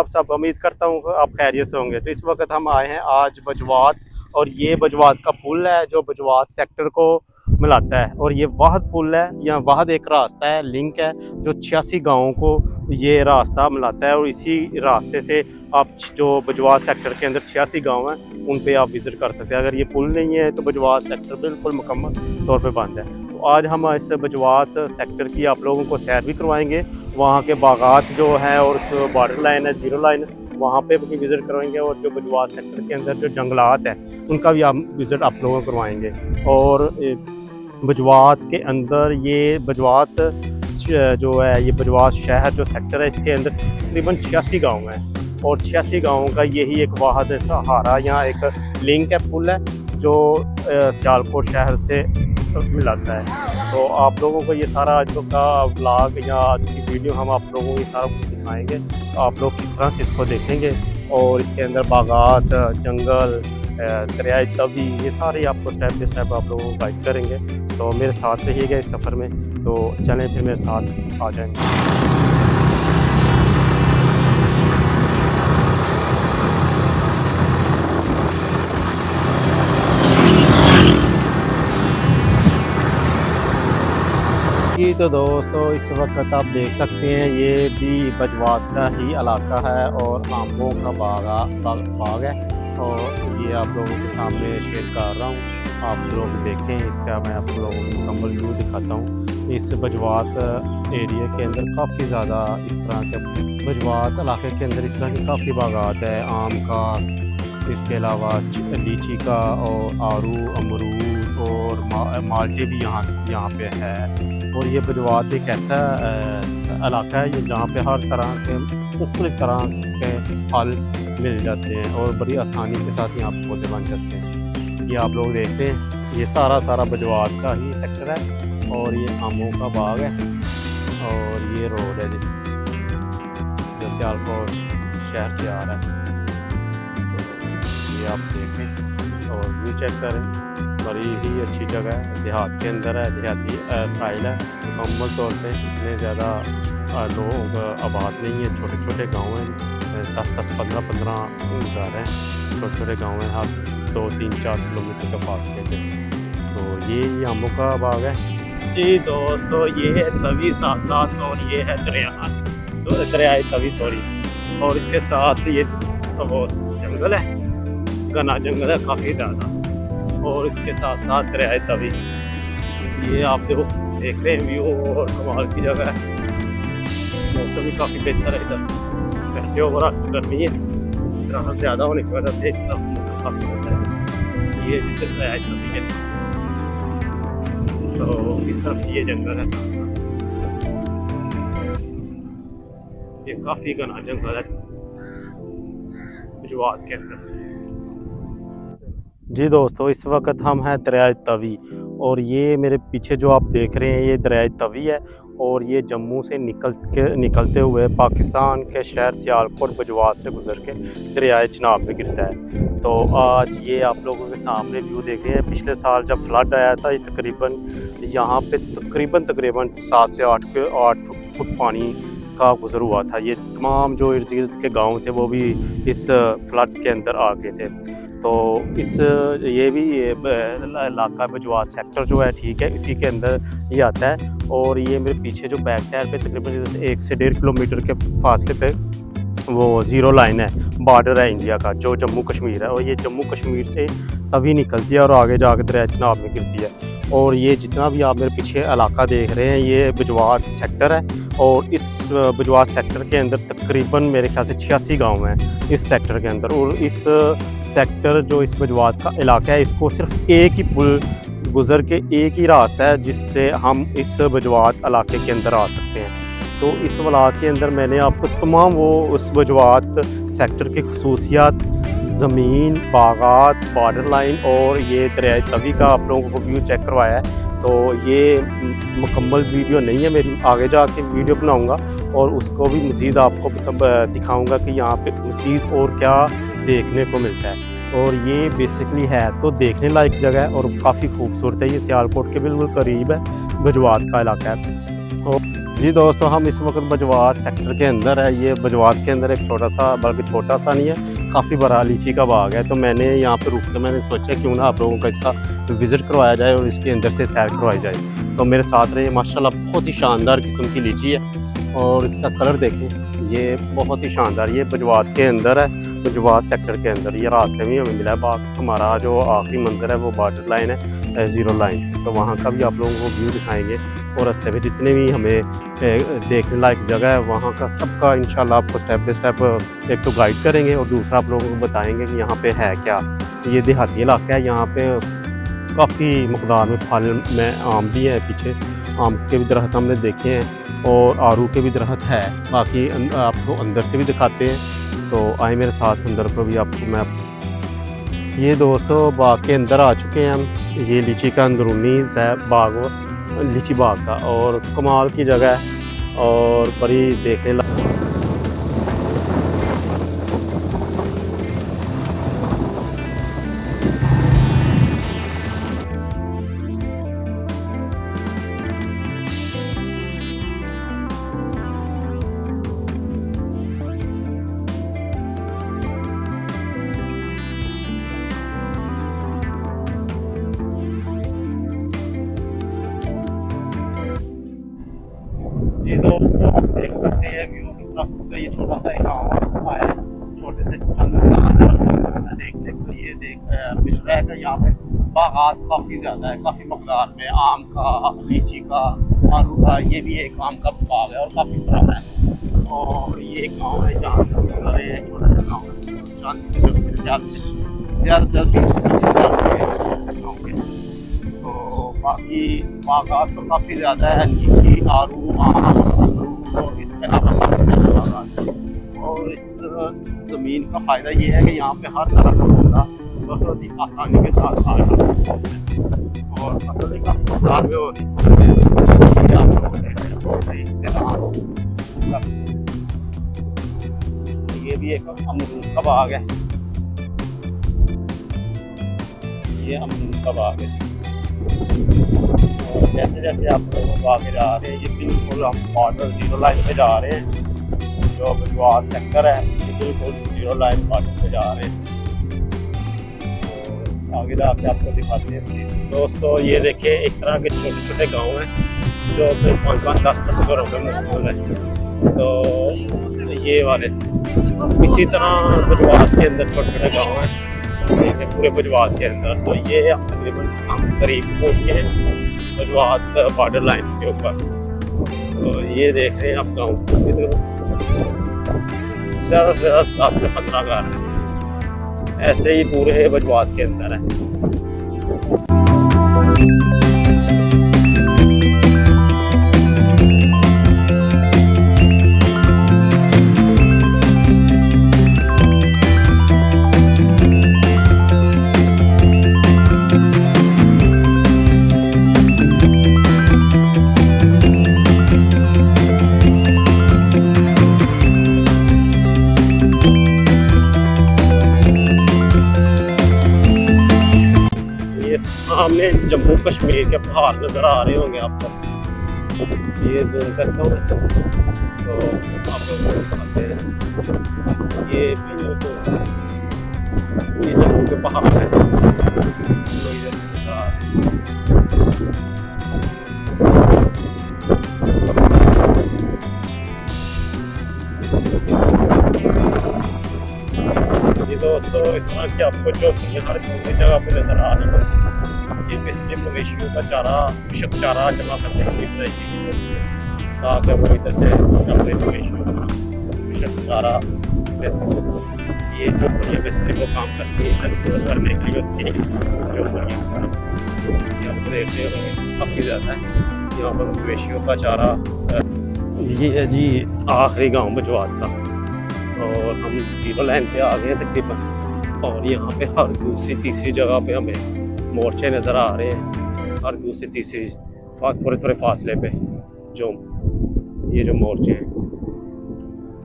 सब, उम्मीद करता हूँ कि आप खैरियत से होंगे। तो इस वक्त हम आए हैं आज बजवात, और ये बजवात का पुल है जो बजवात सेक्टर को मिलाता है। और ये वाहद पुल है, या वाहद एक रास्ता है, लिंक है, जो 86 गाँवों को ये रास्ता मिलाता है। और इसी रास्ते से आप जो बजवात सेक्टर के अंदर 86 गाँव हैं उन पे आप विज़िट कर सकते हैं। अगर ये पुल नहीं है तो बजवात सेक्टर बिल्कुल मुकम्मल तौर पे बंद है। तो आज हम इस बजवात सेक्टर की आप लोगों को सैर भी करवाएंगे, वहाँ के बागात जो हैं और उस बॉर्डर लाइन है, ज़ीरो लाइन, वहाँ पे भी विज़िट करवाएंगे। और जो बजवात सेक्टर के अंदर जो जंगलात हैं उनका भी हम विज़िट आप लोगों को करवाएंगे। और बजवात के अंदर ये बजवात जो है, ये बजवात शहर जो सेक्टर है, इसके अंदर तकरीबन 86 गाँव हैं। और 86 गाँवों का यही एक वाहद सहारा, यहाँ एक लिंक है, पुल है जो सियालकोट शहर से मिलाता है। तो आप लोगों को ये सारा आज का व्लॉग या आज की वीडियो हम आप लोगों को ये सारा कुछ दिखाएंगे। तो आप लोग किस तरह से इसको देखेंगे, और इसके अंदर बागात, जंगल, दरियाए तवी, ये सारे आपको स्टेप बाई स्टेप आप लोगों को गाइड करेंगे। तो मेरे साथ रहिएगा इस सफ़र में। तो चलें फिर मेरे साथ आ जाएंगे। तो दोस्तों इस वक्त आप देख सकते हैं ये भी बजवात का ही इलाका है और आमों का बाग है। और ये आप लोगों के सामने शेयर कर रहा हूँ, आप लोग देखें इसका, मैं आप लोगों को मुकम्मल व्यू दिखाता हूँ। इस बजवात एरिया के अंदर काफ़ी ज़्यादा इस तरह के बजवात इलाके के अंदर इस तरह की काफ़ी बागात है, आम का, इसके अलावा लीची का, और आड़ू, अमरूद और माल्टे भी यहाँ पे है। और ये बजवात एक ऐसा इलाका है जहाँ पे हर तरह के मुख्तलिफ तरह के फल मिल जाते हैं और बड़ी आसानी के साथ यहाँ पे पौधे बन जाते हैं। ये आप लोग देखते हैं, ये सारा बजवात का ही सेक्टर है, और ये आमों का बाग है, और ये रोड है जो सियालकोट शहर से आ रहा है। ये आप देखें और व्यू चेक करें, बड़ी ही अच्छी जगह है, देहात के अंदर है, देहाती स्टाइल है मुकम्मल तौर पे। इतने ज़्यादा लोग आबाद नहीं है, छोटे छोटे गांव हैं, 10-10, 15-15 घर हैं, छोटे छोटे गांव हैं, हर 2-3-4 किलोमीटर के फासले पे। तो ये आमों का बाग है जी दोस्तों। ये है तवी साथ साथ, और ये है दरियाए तवी, सॉरी। और इसके साथ ये तो जंगल है, घना जंगल है काफ़ी ज़्यादा, और इसके साथ साथ दरियाए तवी। ये आप देखो देख रहे हैं व्यू, और कमाल की जगह है। मौसम भी काफ़ी बेहतर है इधर, वैसे ओवरऑल गर्मी है, इतना ज़्यादा होने की वजह से मौसम काफ़ी बेहतर है। ये दरियाए तवी है, तो इस तरफ ये जंगल है, ये काफ़ी घना जंगल है बजवात के अंदर जी दोस्तों। इस वक्त हम हैं दरियाए तवी, और ये मेरे पीछे जो आप देख रहे हैं ये दरियाए तवी है, और ये जम्मू से निकलते हुए पाकिस्तान के शहर सियालकोट बजवात से गुजर के दरियाए चिनाब में गिरता है। तो आज ये आप लोगों के सामने व्यू देख रहे हैं। पिछले साल जब फ्लड आया था, ये तकरीबन यहाँ पे तकरीबन 7 से 8 फुट पानी का गुजर हुआ था। ये तमाम जो इर्द गिर्द के गाँव थे वो भी इस फ्लड के अंदर आ गए थे। तो ये भी इलाका बजवात सेक्टर जो है, ठीक है, इसी के अंदर ये आता है। और ये मेरे पीछे जो बैक साइड पे तकरीबन 1 से 1.5 किलोमीटर के फासले पे वो ज़ीरो लाइन है, बॉर्डर है इंडिया का, जो जम्मू कश्मीर है। और ये जम्मू कश्मीर से तभी निकलती है और आगे जाकर दरिया चिनाब में गिरती है। और ये जितना भी आप मेरे पीछे इलाका देख रहे हैं ये बजवात सेक्टर है, और इस बजवात सेक्टर के अंदर तकरीबन मेरे ख्याल से 86 गांव हैं इस सेक्टर के अंदर। और इस सेक्टर जो इस बजवात का इलाका है, इसको सिर्फ एक ही पुल गुज़र के एक ही रास्ता है जिससे हम इस बजवात इलाके के अंदर आ सकते हैं। तो इस व्लॉग के अंदर मैंने आपको तमाम वो उस बजवात सेक्टर की खसूसियात, ज़मीन, बागात, बॉर्डर लाइन और ये दरियाए तवी का आप लोगों को व्यू चेक करवाया है। तो ये मुकम्मल वीडियो नहीं है मेरी, आगे जाके वीडियो बनाऊंगा और उसको भी मज़ीद आपको दिखाऊंगा कि यहाँ पे मज़ीद और क्या देखने को मिलता है। और ये बेसिकली है तो देखने लायक जगह है और काफ़ी खूबसूरत है। ये सियालकोट के बिल्कुल करीब है, बजवात का इलाका है। और जी दोस्तों, हम इस वक्त बजवात सेक्टर के अंदर है। ये बजवात के अंदर एक छोटा सा, बल्कि छोटा सा नहीं है, काफ़ी बड़ा लीची का बाग है। तो मैंने यहाँ पे रुक के मैंने सोचा क्यों ना आप लोगों का इसका विज़िट करवाया जाए और इसके अंदर से सैर करवाई जाए। तो मेरे साथ रहे, माशाल्लाह बहुत ही शानदार किस्म की लीची है और इसका कलर देखें, ये बहुत ही शानदार। ये बजवात के अंदर है, बजवात सेक्टर के अंदर। ये रास्ते में हमें मिला है बाग। हमारा जो आखिरी मंज़र है वो बॉर्डर लाइन है, ज़ीरो लाइन। तो वहाँ का भी आप लोगों को व्यू दिखाएंगे और रास्ते पे जितने भी हमें देखने लायक जगह है वहाँ का सबका इंशाल्लाह आपको स्टेप बाय स्टेप एक तो गाइड करेंगे और दूसरा आप लोगों को बताएंगे कि यहाँ पे है क्या। ये देहाती इलाका है, यहाँ पे काफ़ी मकदार में फल में आम भी है। पीछे आम के भी दरख्त हमने देखे हैं और आड़ू के भी दरख्त है। बाकी आपको अंदर से भी दिखाते हैं, तो आए मेरे साथ अंदर पर भी आपको मैं। ये दोस्तों बाग के अंदर आ चुके हैं हम। ये लीची का अंदरूनी है बाग, लीची बाग का, और कमाल की जगह है और बड़ी देखने लायक। जी दोस्तों, आप देख सकते हैं व्यू कितना खूबसूरत। ये छोटा सा एक गाँव है, छोटे से देखने को ये मिल रहा है कि यहाँ पे बागात काफ़ी ज़्यादा है, काफ़ी मकदार में आम का, लीची का, आलू का। ये भी एक आम का बाग है और काफ़ी बड़ा है। और ये एक गाँव है जहाँ से हम गुजर रहे हैं, छोटा सा गाँव है। चांद जो मेरे ख्याल से ज़्यादा से ज़्यादा 20 गाँव के। तो बाकी बागात तो काफ़ी ज़्यादा है, लीची, आड़ू, आम, अमरूद और इसके अलावा बागात है। और इस ज़मीन का फ़ायदा ये है कि यहाँ पे हर तरह का पौधा बहुत ही आसानी के साथ आ जाता है और फसल का मकदार में होती है। ये भी एक अमरूद का बाग है, ये अमरूद का बाग है। और जैसे जैसे आप लोग आगे जा रहे हैं, ये बिल्कुल हम बॉर्डर ज़ीरो लाइन पे जा रहे हैं। जो बजवात सेक्टर है उसके बिल्कुल ज़ीरो लाइन बॉर्डर पे जा रहे हैं। तो आगे जाके आपको दिखाते हैं। दोस्तों ये देखिए, इस तरह के छोटे छोटे गांव हैं जो 5-5, 10-10 घरों में मौजूद है। तो ये वाले इसी तरह बजवात के अंदर छोटे छोटे गाँव हैं, देखिए पूरे बजवात के अंदर। तो ये तकरीबन हम करीब पहुँच गए हैं बजवात बॉर्डर लाइन के ऊपर। तो ये देख रहे हैं आप गाँव, ज़्यादा से ज़्यादा 10 से 15 घर ऐसे ही पूरे बजवात के अंदर है। सामने जम्मू कश्मीर के पहाड़ नज़र आ रहे होंगे आपको। ये जूम करता हूँ तो आप लोगों को दिखाते हैं। ये जम्मू के पहाड़ है, तो इधर नज़र आ रहे हैं। ये दोस्तों इस तरह की आपको जो हर दूसरी जगह पे नज़र आ रही है। ये बेसिकली मवेशियों का चारा, मुशक चारा जमा करने के लिए ताकि वो इधर से अपने मवेशियों का मुशक चारा, ये जो मुर्गियाँ बेसिकली वो काम करती है स्टोर करने के लिए होती है। जो मुर्गियाँ आपको देखते होंगे काफ़ी ज़्यादा है यहाँ पर मवेशियों का चारा। ये है जी आखिरी गाँव बजवात का, और हम ज़ीरो लाइन पे आ गए तकरीबन। और यहाँ पे हर दूसरी तीसरी जगह पे हमें मोर्चे नज़र आ रहे हैं, हर दूसरी तीसरी थोड़े थोड़े फासले पे जो ये जो मोर्चे हैं।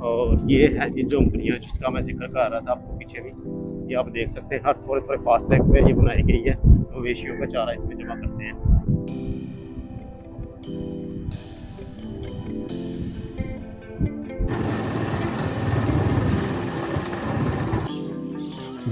और ये है जी झोंपड़ियाँ जिसका मैं जिक्र कर रहा था आपको पीछे भी, ये आप देख सकते हैं हर थोड़े थोड़े फासले पे ये बनाई गई है। मवेशियों का चारा इसमें जमा करते हैं।